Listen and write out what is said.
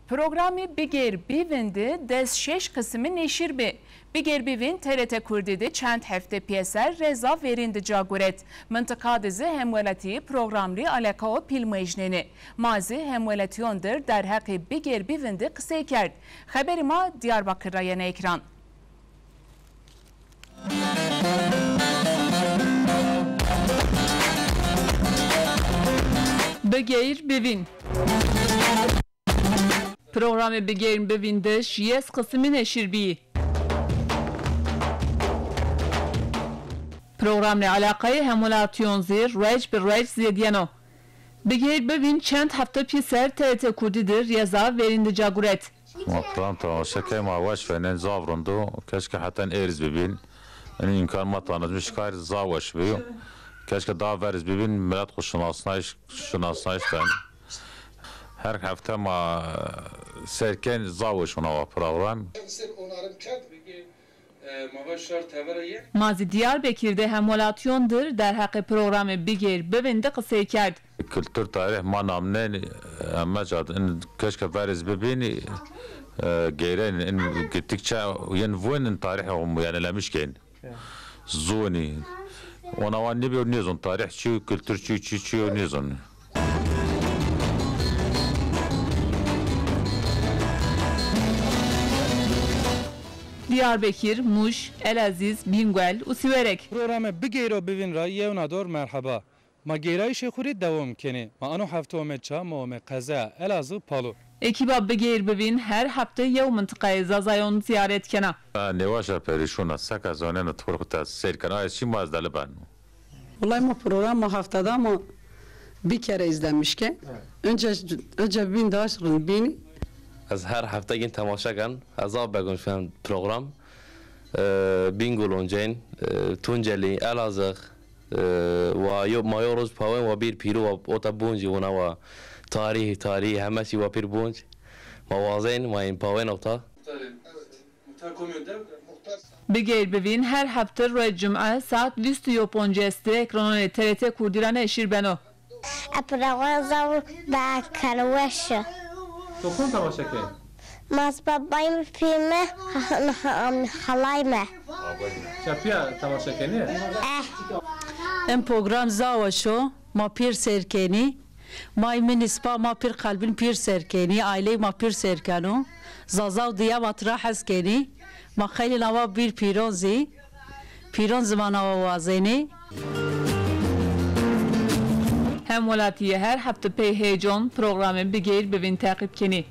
Programı Bigir Bivindi dez 6 kısmı neşir bi. Bigir Bivin TRT Kurdi'de çend hefte piyeser reza verindi caguret. Mıntıka dizi hemvelati programlı alakağı pilmejneni. Mazi hemvelatiyondur der hakkı Bigir Bivindi kısa kerd. Haberima Diyarbakır'a yana ekran. Bigir Bivin. Programı Bigir Bivindi şiyes kısmı neşir bi. Programla alakayı hemulatyon zir, reç bir reç ziyediyano. Bigir Bivin çend hafta piser TRT Kurdi'dir yeza verindi caguret. Program tamam şekay mavaş fenen zavrundu. Keşke hatten eriz bibin. Yani imkan matanızmış kayr zavaş bi. Keşke daha veriz bibin millet kuşunasnaş ben. Her hafta ma serken zavaş ona program. Mazi Diyarbakır'da hemolatyondur der hakkı programı Bigir Bivindi kısa kerd. Kültür tarih manamne ama zaten keşke veriz bibin gelen gittikçe yani vu'nun tarihi o yenilemişken zoni ona var ne bir nizon tarih çi kültür çi nizon. Diyarbakır, Muş, Elaziz, Bingöl, Usiverek. Programı Bigir Bivin ra yevnador merhaba. Ma geray şekuri devam keni. Ma anu hafta meça ma kaza Elazığ Palu. Ekiba Bigir Bivin her hafta yev mıntıkayı zazayon ziyaret kena. Nevaşa perişuna sakazanena torkuta serkan ay şimaz daliban. Vallahi ma program haftada ama bir kere izlenmişken önce bin daşrın beni. از هر هفته این تماشا کن از آب بگم فهم پروگرام بینگولونجین تونجلی الازق و یوب مایوروز پاوین و بیر پیرو و اوتا بونجی ونا و تاریخ همه چی و پیر بونج موازین و این پاوین اوتا Bigir Bivin her hafta roy cuma saat 20:15'te ekranı TRT Kurdi'ne eşir beno. Program zavu ba karwaşa. Dokun tamaşa keni. Mas babayım filmi halayme. Çapya tamaşa keni. Em program zavaşo ma pir serkeni. Maymin ispa ma pir kalbin pir serkeni. Aile ma pir serkano. Zazav diya matrah haskeni. Ma khayli nava bir pironzi. Piron zamana vazeni. Hemolatiye her hafta pey heyecan programı Bigir Bivin takip keni.